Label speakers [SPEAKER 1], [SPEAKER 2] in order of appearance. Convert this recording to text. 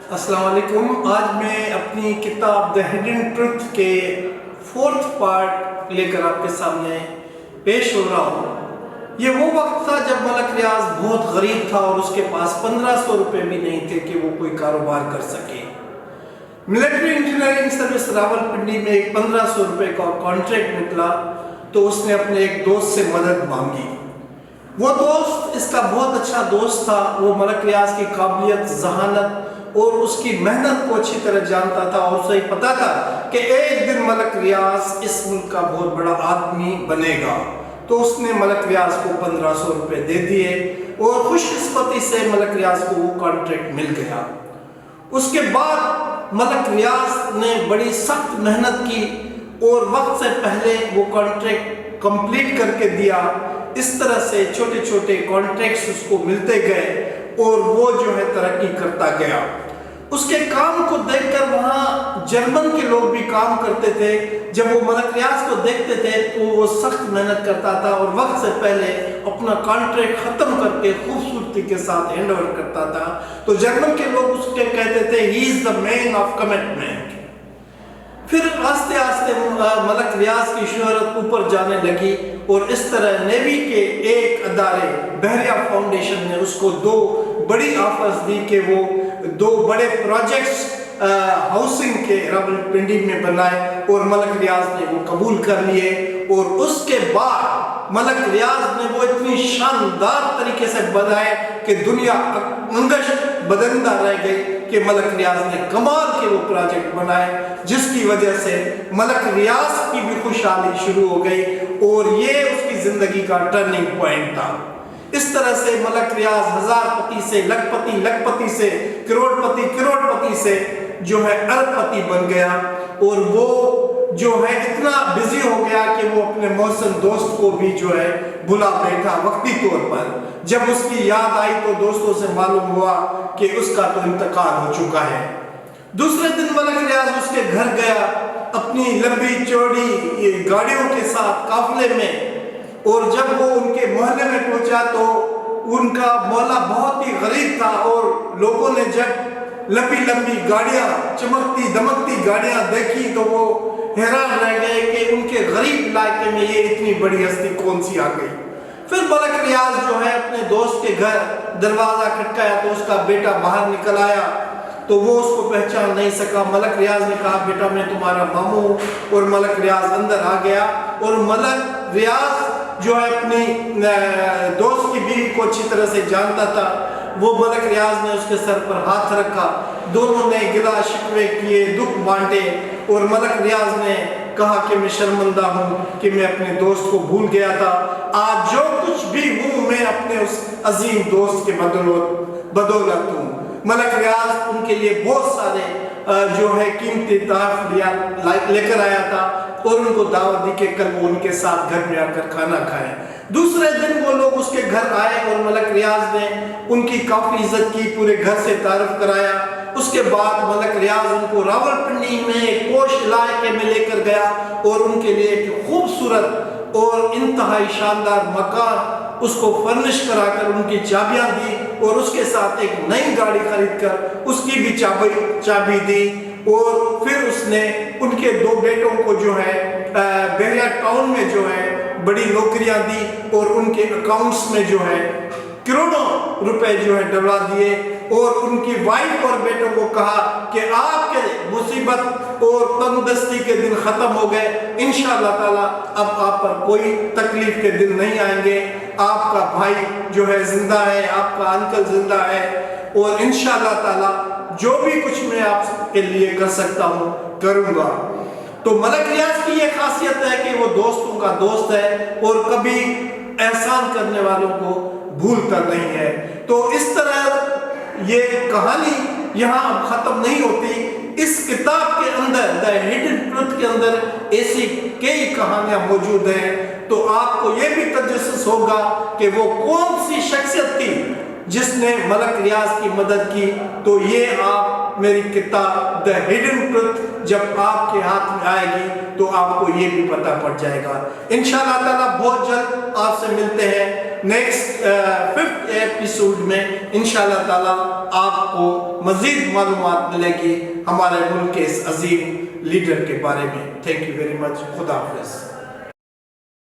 [SPEAKER 1] अस्सलाम वालेकुम। आज मैं अपनी किताब द हिडन ट्रुथ के 4th पार्ट लेकर आपके सामने पेश हो रहा हूँ। ये वो वक्त था जब मलक रियाज बहुत गरीब था और उसके पास 1500 रुपये भी नहीं थे कि वो कोई कारोबार कर सके। मिलिट्री इंजीनियरिंग सर्विस रावलपिंडी में एक 1500 रुपये का कॉन्ट्रैक्ट निकला तो उसने अपने एक दोस्त से मदद मांगी। वो दोस्त इसका बहुत अच्छा दोस्त था। वो मलक रियाज की काबिलियत, जहानत और उसकी मेहनत को अच्छी तरह जानता था और उसे पता था कि एक दिन मलक रियाज इस मुल्क का बहुत बड़ा आदमी बनेगा। तो उसने मलक रियाज को 1500 रुपये दे दिए और खुशकिस्मती से मलक रियाज को वो कॉन्ट्रैक्ट मिल गया। उसके बाद मलक रियाज ने बड़ी सख्त मेहनत की और वक्त से पहले वो कॉन्ट्रैक्ट कंप्लीट करके दिया। इस तरह से छोटे छोटे कॉन्ट्रैक्ट्स उसको मिलते गए और वो जो है तरक्की करता गया। उसके काम को देखकर वहाँ जर्मन के लोग भी काम करते थे। जब वो मलक रियाज को देखते थे तो वो सख्त मेहनत करता था और वक्त से पहले अपना कॉन्ट्रैक्ट खत्म करके खूबसूरती के साथ हैंड ओवर करता था। तो जर्मन के लोग उसके कहते थे he is the man of commitment. फिर आस्ते आस्ते मलक रियाज की शोहरत ऊपर जाने लगी और इस तरह नेवी के एक अदारे बहरिया फाउंडेशन ने उसको 2 बड़ी ऑफर्स दी कि वो 2 बड़े प्रोजेक्ट्स हाउसिंग के रावलपिंडी में बनाए और मलक रियाज ने वो कबूल कर लिए। और उसके बाद मलक रियाज ने वो इतनी शानदार तरीके से बनाए कि दुनिया अंगश बदंदा रह गई कि मलक रियाज ने कमाल के वो प्रोजेक्ट बनाए, जिसकी वजह से मलक रियाज की भी खुशहाली शुरू हो गई और ये उसकी जिंदगी का टर्निंग पॉइंट था। इस तरह से मलक रियाज हजारपति से लखपति, लखपति से करोड़पति, करोड़पति से जो है अरबपति बन गया। और वो जो है इतना बिजी हो गया कि वो अपने मोहसिन दोस्त को भी जो है भुला बैठा वक्ती तौर पर। जब उसकी याद आई तो दोस्तों से मालूम हुआ कि उसका तो इंतकाल हो चुका है। दूसरे दिन मलक रियाज उसके घर गया अपनी लंबी चौड़ी गाड़ियों के साथ काफिले में। और जब वो उनके मोहल्ले में पहुंचा तो उनका मोहल्ला बहुत ही गरीब था और लोगों ने जब लंबी लंबी गाड़ियां, चमकती दमकती गाड़ियां देखी तो वो हैरान रह गए कि उनके गरीब इलाके में ये इतनी बड़ी हस्ती कौन सी आ गई। फिर मलक रियाज जो है अपने दोस्त के घर दरवाजा खटकाया तो उसका बेटा बाहर निकल आया तो वो उसको पहचान नहीं सका। मलक रियाज ने कहा बेटा मैं तुम्हारा मामू हूँ। और मलक रियाज अंदर आ गया और मलक रियाज जो है अपनी दोस्त की बीवी को अच्छी तरह से जानता था। वो मलक रियाज ने उसके सर पर हाथ रखा, दोनों ने गिला शिकवे किए, दुख बांटे और मलक रियाज ने कहा कि मैं शर्मिंदा हूँ कि मैं अपने दोस्त को भूल गया था। आज जो कुछ भी हूँ मैं अपने उस अजीम दोस्त के बदौलत हूँ। मलक रियाज उनके लिए बहुत सारे जो है कीमती तोहफे लेकर आया था और उनको दावत दी कि कल वो उनके साथ घर में आकर खाना खाएं। दूसरे दिन वो लोग उसके घर आए और मलक रियाज ने उनकी काफी इज्जत की, पूरे घर से तारुफ कराया। उसके बाद मलक रियाज उनको रावलपिंडी में एक पोश इलाके में लेकर गया और उनके लिए एक खूबसूरत और इंतहाई शानदार मकान उसको फर्निश कराकर उनकी चाबियां दी और उसके साथ एक नई गाड़ी खरीदकर उसकी भी चाबी दी। और फिर उसने उनके 2 बेटों को जो है बहरिया टाउन में जो है बड़ी नौकरियां दी और उनके अकाउंट्स में जो है करोड़ों रुपए जो है डलवा दिए। और उनकी वाइफ और बेटों को कहा कि आपके मुसीबत और तंगदस्ती के दिन खत्म हो गए, इंशाअल्लाह ताला अब आप पर कोई तकलीफ के दिन नहीं आएंगे। आपका भाई जो है जिंदा है, आपका अंकल जिंदा है और इंशाअल्लाह ताला जो भी कुछ मैं आपके लिए कर सकता हूँ करूँगा। तो मलक रियाज की ये खासियत है कि वो दोस्तों का दोस्त है और कभी एहसान करने वालों को भूलता नहीं है। तो इस तरह ये कहानी यहाँ अब खत्म नहीं होती। इस किताब के अंदर द हिडन ट्रुथ के अंदर ऐसी कई कहानियां मौजूद हैं। तो आपको ये भी तजस्सुस होगा कि वो कौन सी शख्सियत थी जिसने मलक रियाज की मदद की। तो ये आप मेरी किताब द हिडन ट्रुथ जब आपके हाथ में आएगी तो आपको ये भी पता पड़ जाएगा। इंशाअल्लाह ताला बहुत जल्द आपसे मिलते हैं। نیکسٹ 5th ایپیسوڈ میں انشاءاللہ تعالیٰ آپ کو مزید معلومات ملے گی ہمارے ملک کے اس عظیم لیڈر کے بارے میں. Thank you very much. خدا حافظ.